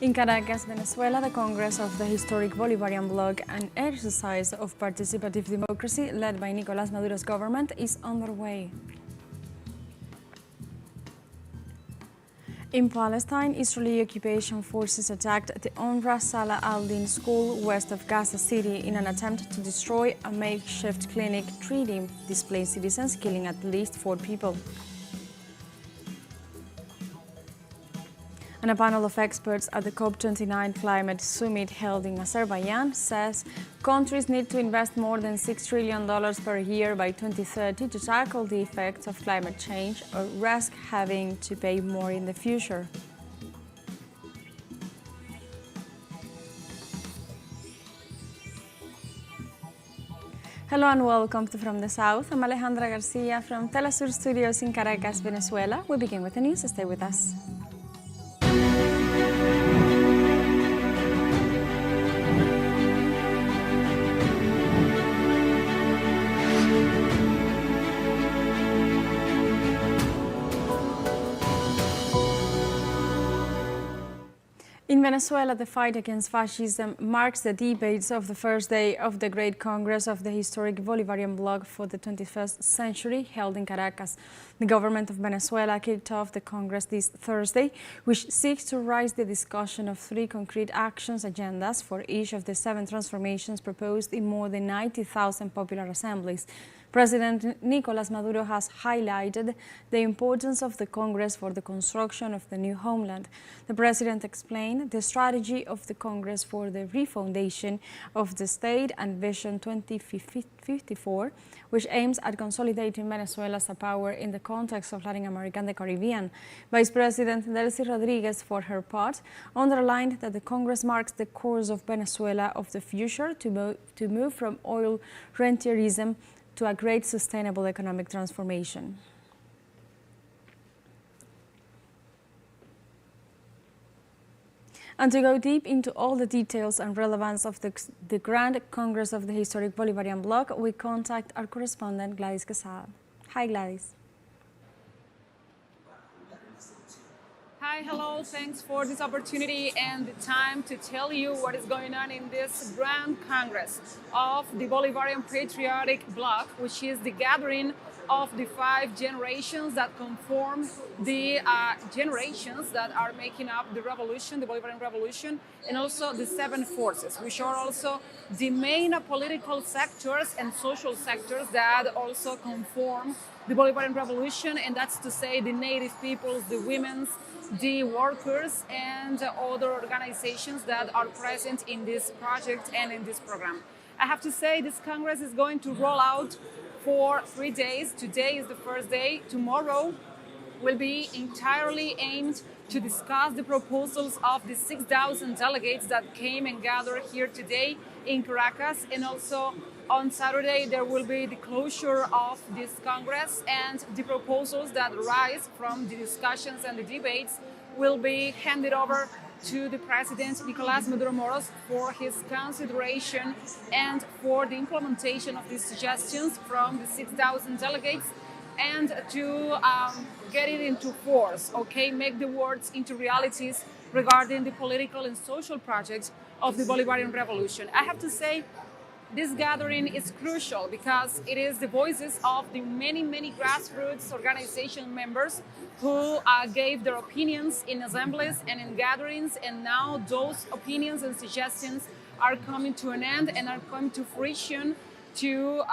In Caracas, Venezuela, the Congress of the historic Bolivarian bloc, an exercise of participative democracy led by Nicolás Maduro's government, is underway. In Palestine, Israeli occupation forces attacked the UNRWA Salah al-Din school west of Gaza City in an attempt to destroy a makeshift clinic treating displaced citizens, killing at least 4 people. And a panel of experts at the COP29 climate summit held in Azerbaijan says countries need to invest more than $6 trillion per year by 2030 to tackle the effects of climate change or risk having to pay more in the future. Hello and welcome to From the South. I'm Alejandra Garcia from TeleSUR studios in Caracas, Venezuela. We begin with the news. Stay with us. In Venezuela, the fight against fascism marks the debates of the first day of the Great Congress of the historic Bolivarian bloc for the 21st century, held in Caracas. The government of Venezuela kicked off the Congress this Thursday, which seeks to raise the discussion of 3 concrete actions agendas for each of the 7 transformations proposed in more than 90,000 popular assemblies. President Nicolás Maduro has highlighted the importance of the Congress for the construction of the new homeland. The president explained the strategy of the Congress for the refoundation of the state and Vision 2054, which aims at consolidating Venezuela as a power in the context of Latin America and the Caribbean. Vice President Delcy Rodriguez, for her part, underlined that the Congress marks the course of Venezuela of the future to move from oil rentierism to a great sustainable economic transformation. And to go deep into all the details and relevance of the Grand Congress of the historic Bolivarian bloc, we contact our correspondent Gladys Quesada. Hi, Gladys. Hi, hello, thanks for this opportunity and the time to tell you what is going on in this Grand Congress of the Bolivarian Patriotic Bloc, which is the gathering of the 5 generations that conform the generations that are making up the revolution, the Bolivarian Revolution, and also the 7 forces, which are also the main political sectors and social sectors that also conform the Bolivarian Revolution, and that's to say the native peoples, the women's, the workers and other organizations that are present in this project and in this program. I have to say this Congress is going to roll out for 3 days. Today is the first day. Tomorrow will be entirely aimed to discuss the proposals of the 6,000 delegates that came and gathered here today in Caracas, and also on Saturday there will be the closure of this Congress, and the proposals that rise from the discussions and the debates will be handed over to the President Nicolás Maduro Moros for his consideration and for the implementation of these suggestions from the 6,000 delegates, and to get it into force, okay, make the words into realities regarding the political and social projects of the Bolivarian Revolution. I have to say this gathering is crucial because it is the voices of the many grassroots organization members who gave their opinions in assemblies and in gatherings, and now those opinions and suggestions are coming to an end and are coming to fruition to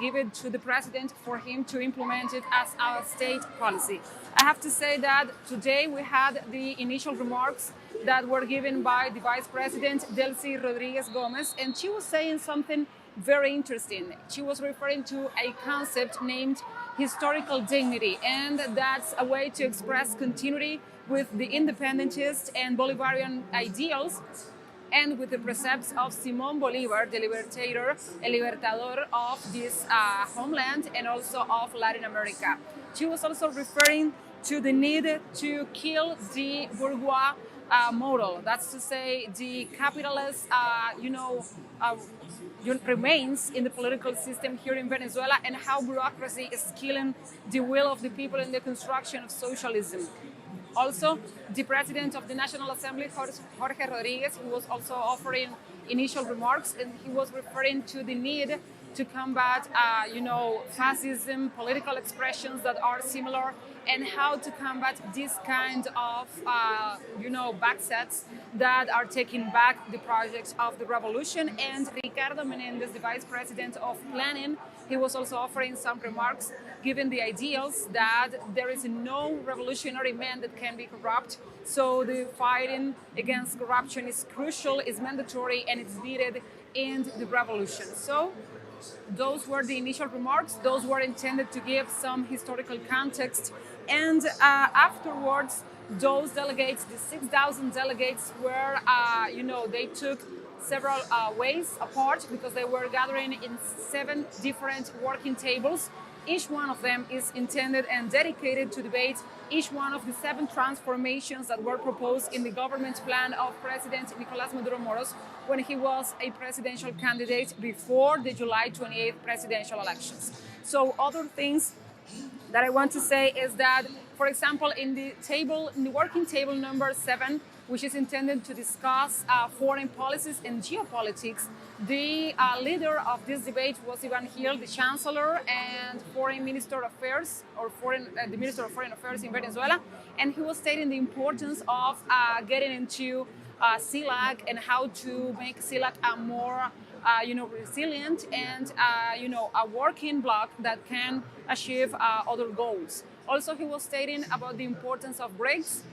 give it to the president for him to implement it as our state policy. I have to say that today we had the initial remarks that were given by the Vice President Delcy Rodriguez Gomez, and she was saying something very interesting. She was referring to a concept named historical dignity, and that's a way to express continuity with the independentist and Bolivarian ideals and with the precepts of Simón Bolívar, the libertador of this homeland and also of Latin America. She was also referring to the need to kill the bourgeois model. That's to say, the capitalist, remains in the political system here in Venezuela, and how bureaucracy is killing the will of the people in the construction of socialism. Also, the president of the National Assembly, Jorge Rodriguez, who was also offering initial remarks, and he was referring to the need to combat, fascism, political expressions that are similar, and how to combat this kind of, backsets that are taking back the projects of the revolution. And Ricardo Menendez, the vice president of planning, he was also offering some remarks, giving the ideals that there is no revolutionary man that can be corrupt. So the fighting against corruption is crucial, is mandatory, and it's needed in the revolution. So those were the initial remarks. Those were intended to give some historical context. And afterwards, those delegates, the 6,000 delegates, were, they took several ways apart because they were gathering in 7 different working tables. Each one of them is intended and dedicated to debate each one of the 7 transformations that were proposed in the government plan of President Nicolás Maduro Moros when he was a presidential candidate before the July 28th presidential elections. So other things that I want to say is that, for example, in the working table number 7, which is intended to discuss foreign policies and geopolitics, the leader of this debate was Ivan Gil, the Chancellor and Foreign Minister of Affairs, or the Minister of Foreign Affairs in Venezuela, and he was stating the importance of getting into CELAC and how to make CELAC a more resilient and a working bloc that can achieve other goals. Also, he was stating about the importance of BRICS,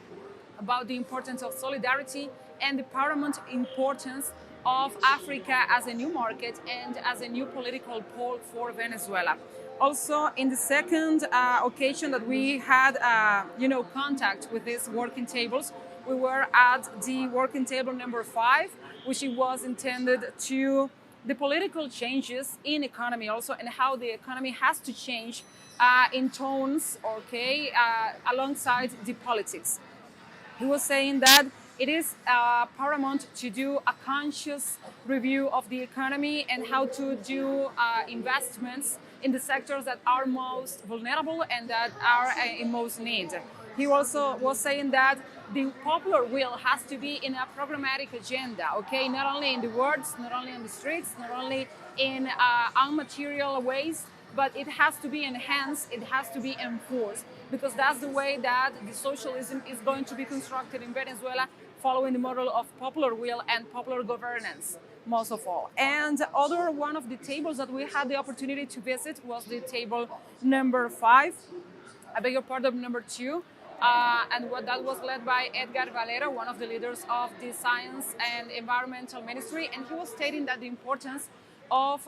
about the importance of solidarity, and the paramount importance of Africa as a new market and as a new political pole for Venezuela. Also, in the second occasion that we had, contact with these working tables, we were at the working table number 5, which was intended to the political changes in economy also, and how the economy has to change in tones, alongside the politics. He was saying that it is paramount to do a conscious review of the economy and how to do investments in the sectors that are most vulnerable and that are in most need. He also was saying that the popular will has to be in a programmatic agenda, not only in the words, not only on the streets, not only in unmaterial ways, but it has to be enhanced, it has to be enforced, because that's the way that the socialism is going to be constructed in Venezuela, following the model of popular will and popular governance, most of all. And other one of the tables that we had the opportunity to visit was the table number 5, I beg your pardon, number 2, and that was led by Edgar Valera, one of the leaders of the Science and Environmental Ministry, and he was stating that the importance of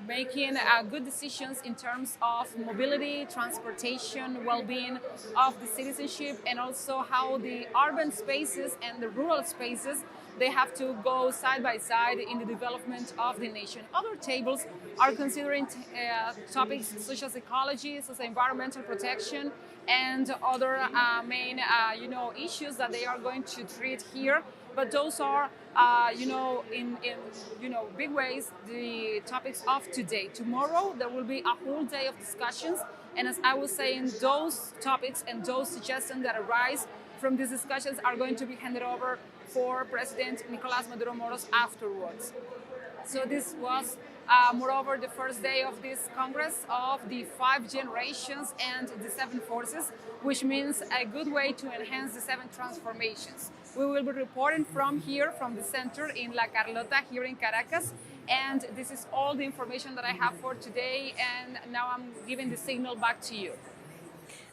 making good decisions in terms of mobility, transportation, well-being of the citizenship, and also how the urban spaces and the rural spaces, they have to go side by side in the development of the nation. Other tables are considering topics such as ecology, such as environmental protection, and other main issues that they are going to treat here. But those are, in big ways, the topics of today. Tomorrow, there will be a whole day of discussions. And as I was saying, those topics and those suggestions that arise from these discussions are going to be handed over for President Nicolás Maduro Moros afterwards. So this was, moreover, the first day of this Congress of the 5 generations and the 7 forces, which means a good way to enhance the 7 transformations. We will be reporting from here, from the center in La Carlota, here in Caracas. And this is all the information that I have for today. And now I'm giving the signal back to you.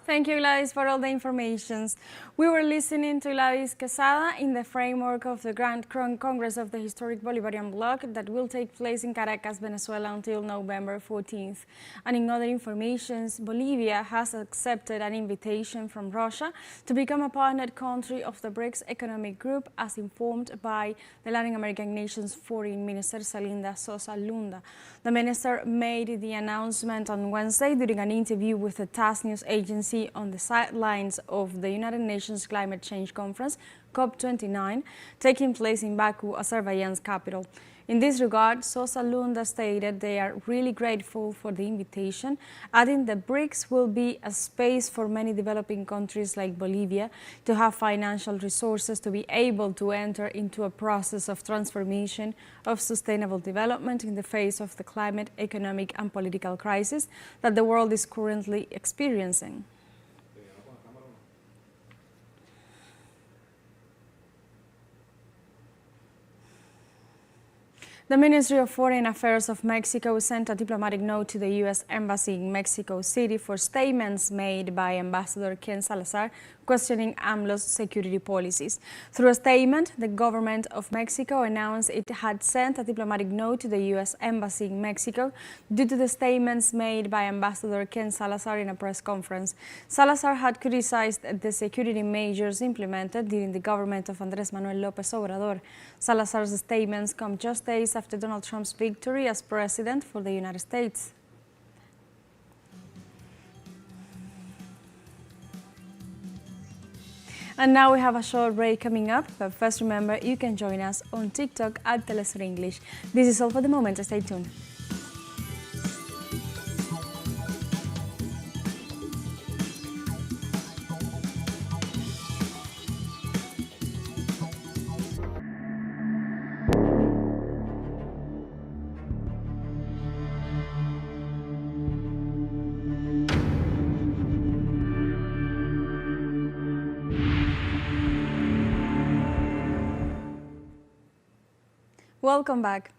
Thank you, Gladys, for all the information. We were listening to Gladys Quesada in the framework of the Grand Congress of the Historic Bolivarian Bloc that will take place in Caracas, Venezuela until November 14th. And in other information, Bolivia has accepted an invitation from Russia to become a partner country of the BRICS economic group, as informed by the Latin American nation's Foreign Minister Salinda Sosa Lunda. The minister made the announcement on Wednesday during an interview with the TASS news agency on the sidelines of the United Nations Climate Change Conference, COP29, taking place in Baku, Azerbaijan's capital. In this regard, Sosa Lunda stated they are really grateful for the invitation, adding that BRICS will be a space for many developing countries like Bolivia to have financial resources to be able to enter into a process of transformation of sustainable development in the face of the climate, economic and political crisis that the world is currently experiencing. The Ministry of Foreign Affairs of Mexico sent a diplomatic note to the U.S. Embassy in Mexico City for statements made by Ambassador Ken Salazar questioning AMLO's security policies. Through a statement, the government of Mexico announced it had sent a diplomatic note to the U.S. Embassy in Mexico due to the statements made by Ambassador Ken Salazar in a press conference. Salazar had criticized the security measures implemented during the government of Andrés Manuel López Obrador. Salazar's statements come just days after Donald Trump's victory as president for the United States. And now we have a short break coming up, but first remember you can join us on TikTok at TeleSUR English. This is all for the moment, stay tuned. Welcome back.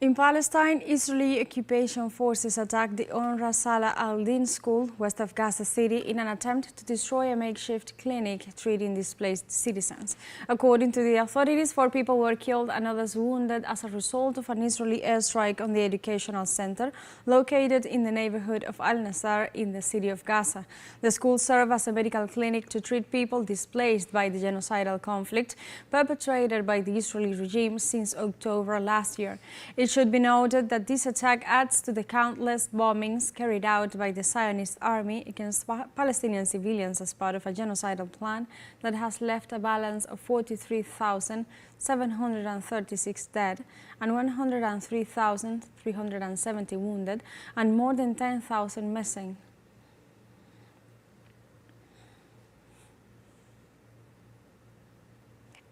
In Palestine, Israeli occupation forces attacked the UNRWA Salah al-Din school west of Gaza City in an attempt to destroy a makeshift clinic treating displaced citizens. According to the authorities, 4 people were killed and others wounded as a result of an Israeli airstrike on the educational center located in the neighborhood of Al-Nasser in the city of Gaza. The school served as a medical clinic to treat people displaced by the genocidal conflict perpetrated by the Israeli regime since October last year. It should be noted that this attack adds to the countless bombings carried out by the Zionist army against Palestinian civilians as part of a genocidal plan that has left a balance of 43,736 dead and 103,370 wounded and more than 10,000 missing.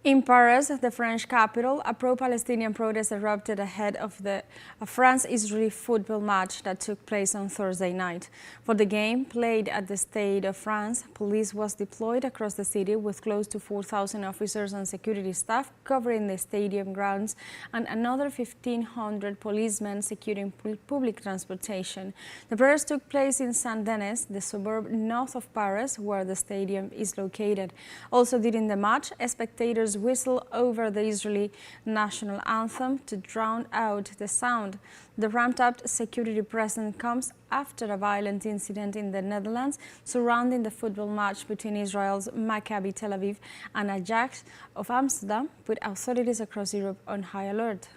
In Paris, the French capital, a pro-Palestinian protest erupted ahead of a France-Israeli football match that took place on Thursday night. For the game, played at the Stade of France, police was deployed across the city with close to 4,000 officers and security staff covering the stadium grounds and another 1,500 policemen securing public transportation. The protest took place in Saint-Denis, the suburb north of Paris, where the stadium is located. Also during the match, spectators whistle over the Israeli national anthem to drown out the sound. The ramped-up security presence comes after a violent incident in the Netherlands surrounding the football match between Israel's Maccabi Tel Aviv and Ajax of Amsterdam, put authorities across Europe on high alert.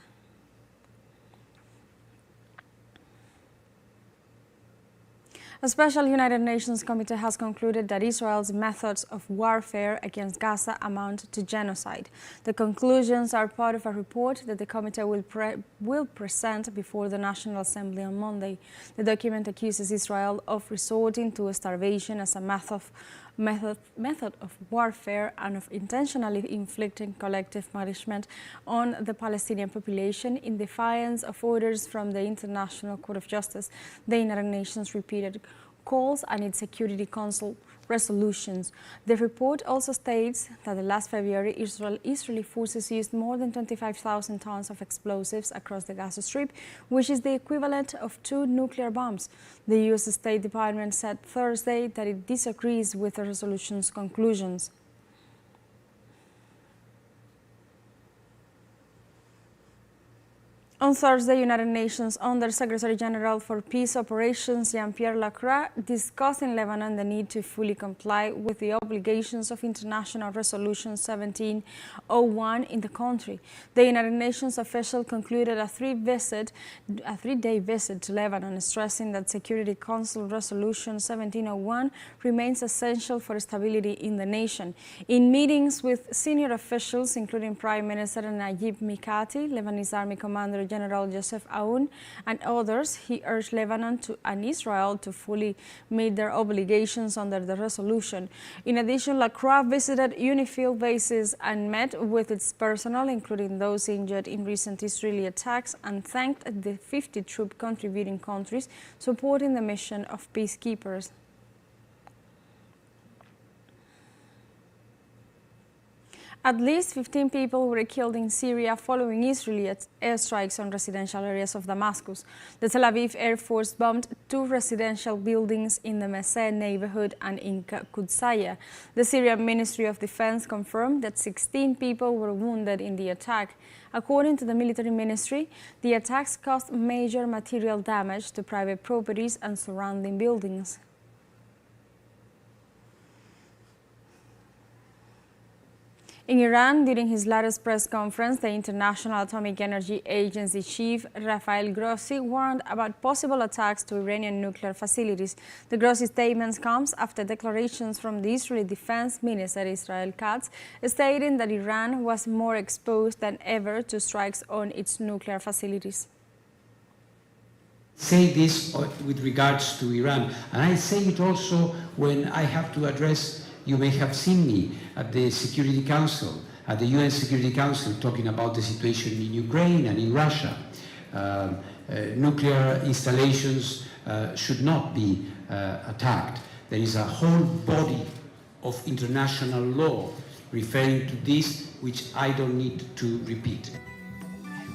A special United Nations committee has concluded that Israel's methods of warfare against Gaza amount to genocide. The conclusions are part of a report that the committee will present before the National Assembly on Monday. The document accuses Israel of resorting to starvation as a method of warfare and of intentionally inflicting collective punishment on the Palestinian population in defiance of orders from the International Court of Justice, the United Nations repeated calls and its Security Council resolutions. The report also states that last February, Israeli forces used more than 25,000 tons of explosives across the Gaza Strip, which is the equivalent of 2 nuclear bombs. The U.S. State Department said Thursday that it disagrees with the resolution's conclusions. On Thursday, United Nations Under-Secretary General for Peace Operations Jean-Pierre Lacroix discussed in Lebanon the need to fully comply with the obligations of International Resolution 1701 in the country. The United Nations official concluded a three-day visit to Lebanon, stressing that Security Council Resolution 1701 remains essential for stability in the nation. In meetings with senior officials, including Prime Minister Najib Mikati, Lebanese Army Commander Secretary General Joseph Aoun and others, he urged Lebanon and Israel to fully meet their obligations under the resolution. In addition, Lacroix visited UNIFIL bases and met with its personnel, including those injured in recent Israeli attacks, and thanked the 50 troop contributing countries supporting the mission of peacekeepers. At least 15 people were killed in Syria following Israeli airstrikes on residential areas of Damascus. The Tel Aviv Air Force bombed 2 residential buildings in the Meseh neighborhood and in Qudsaya. The Syrian Ministry of Defense confirmed that 16 people were wounded in the attack. According to the military ministry, the attacks caused major material damage to private properties and surrounding buildings. In Iran, during his latest press conference, the International Atomic Energy Agency chief Rafael Grossi warned about possible attacks to Iranian nuclear facilities. The Grossi statement comes after declarations from the Israeli Defense Minister Israel Katz stating that Iran was more exposed than ever to strikes on its nuclear facilities. Say this with regards to Iran, and I say it also when I have to address. You may have seen me at the Security Council, at the UN Security Council, talking about the situation in Ukraine and in Russia. Nuclear installations should not be attacked. There is a whole body of international law referring to this, which I don't need to repeat.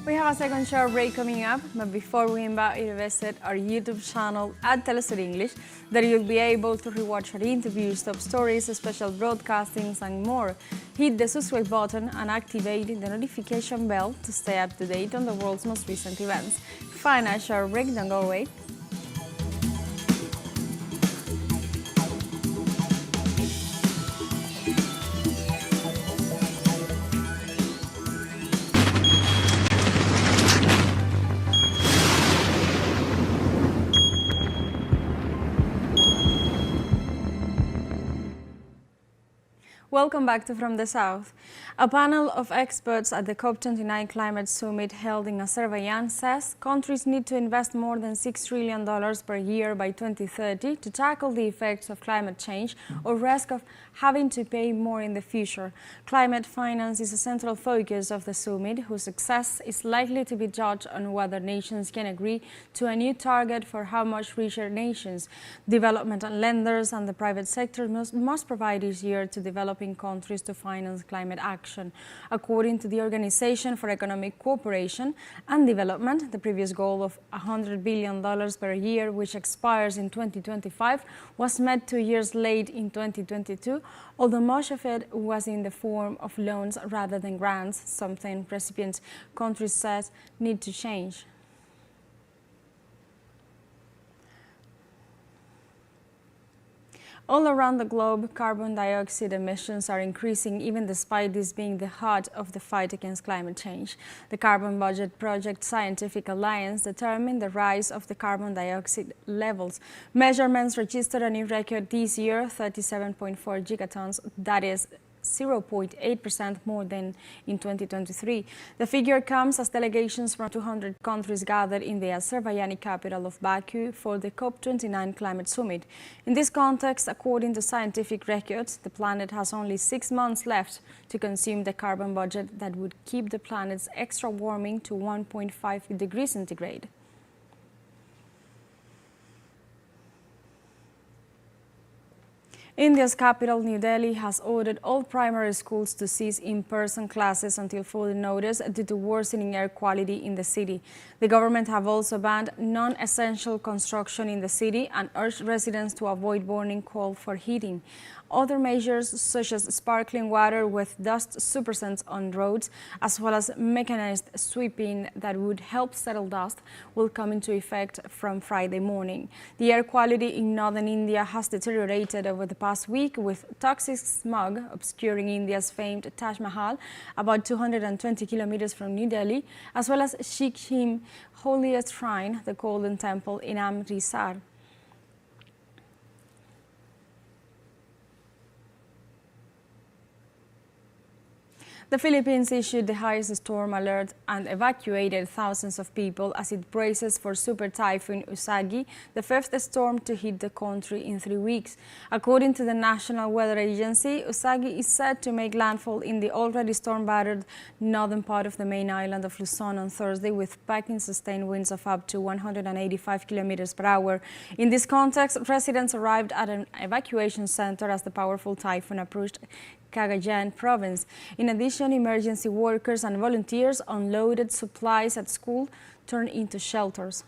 We have a second short break coming up, but before we invite you to visit our YouTube channel at TeleSUR English, there you'll be able to rewatch our interviews, top stories, special broadcastings, and more. Hit the subscribe button and activate the notification bell to stay up to date on the world's most recent events. Find a short break, don't go away. Welcome back to From the South. A panel of experts at the COP29 Climate Summit held in Azerbaijan says countries need to invest more than $6 trillion per year by 2030 to tackle the effects of climate change or risk of having to pay more in the future. Climate finance is a central focus of the summit, whose success is likely to be judged on whether nations can agree to a new target for how much richer nations, development lenders and the private sector must provide each year to developing countries to finance climate action. According to the Organization for Economic Cooperation and Development, the previous goal of $100 billion per year, which expires in 2025, was met 2 years late in 2022, although much of it was in the form of loans rather than grants, something recipient countries said need to change. All around the globe, carbon dioxide emissions are increasing, even despite this being the heart of the fight against climate change. The Carbon Budget Project Scientific Alliance determined the rise of the carbon dioxide levels. Measurements registered a new record this year, 37.4 gigatons, that is 0.8% more than in 2023. The figure comes as delegations from 200 countries gathered in the Azerbaijani capital of Baku for the COP29 Climate Summit. In this context, according to scientific records, the planet has only 6 months left to consume the carbon budget that would keep the planet's extra warming to 1.5 degrees centigrade. India's capital, New Delhi, has ordered all primary schools to cease in-person classes until further notice due to worsening air quality in the city. The government have also banned non-essential construction in the city and urged residents to avoid burning coal for heating. Other measures, such as sparkling water with dust suppressants on roads, as well as mechanized sweeping that would help settle dust, will come into effect from Friday morning. The air quality in northern India has deteriorated over the past week, with toxic smog obscuring India's famed Taj Mahal, about 220 kilometers from New Delhi, as well as Sikkim holiest shrine, the Golden Temple in Amritsar. The Philippines issued the highest storm alert and evacuated thousands of people as it braces for Super Typhoon Usagi, the fifth storm to hit the country in 3 weeks. According to the National Weather Agency, Usagi is set to make landfall in the already storm-battered northern part of the main island of Luzon on Thursday, with packing sustained winds of up to 185 kilometers per hour. In this context, residents arrived at an evacuation center as the powerful typhoon approached Cagayan province. In addition, emergency workers and volunteers unloaded supplies at school turned into shelters.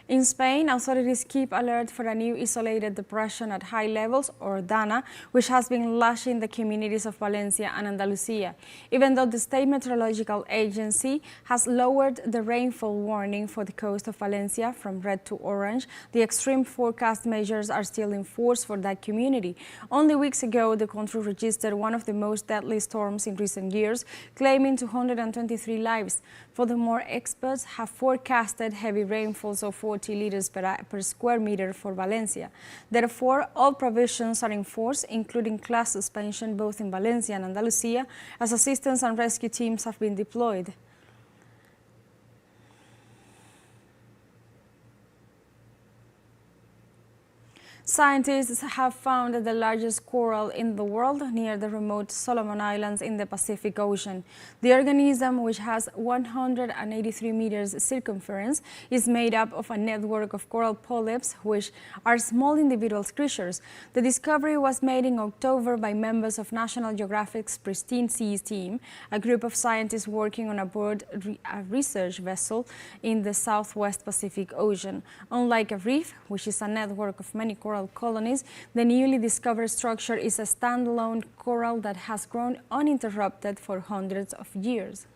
In Spain, authorities keep alert for a new isolated depression at high levels, or DANA, which has been lashing the communities of Valencia and Andalusia. Even though the state meteorological agency has lowered the rainfall warning for the coast of Valencia from red to orange, the extreme forecast measures are still in force for that community. Only weeks ago, the country registered one of the most deadly storms in recent years, claiming 223 lives. Furthermore, experts have forecasted heavy rainfalls of 40 liters per square meter for Valencia. Therefore, all provisions are in force, including class suspension both in Valencia and Andalusia, as assistance and rescue teams have been deployed. Scientists have found the largest coral in the world near the remote Solomon Islands in the Pacific Ocean. The organism, which has 183 meters circumference, is made up of a network of coral polyps, which are small individual creatures. The discovery was made in October by members of National Geographic's Pristine Seas team, a group of scientists working on board a research vessel in the Southwest Pacific Ocean. Unlike a reef, which is a network of many coral colonies, the newly discovered structure is a standalone coral that has grown uninterrupted for hundreds of years.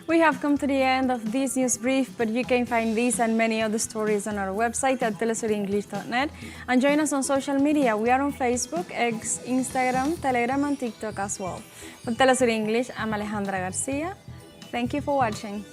We have come to the end of this news brief, but you can find these and many other stories on our website at telesurenglish.net, and join us on social media. We are on Facebook, X, Instagram, Telegram, and TikTok as well. For TeleSUR English, I'm Alejandra Garcia. Thank you for watching.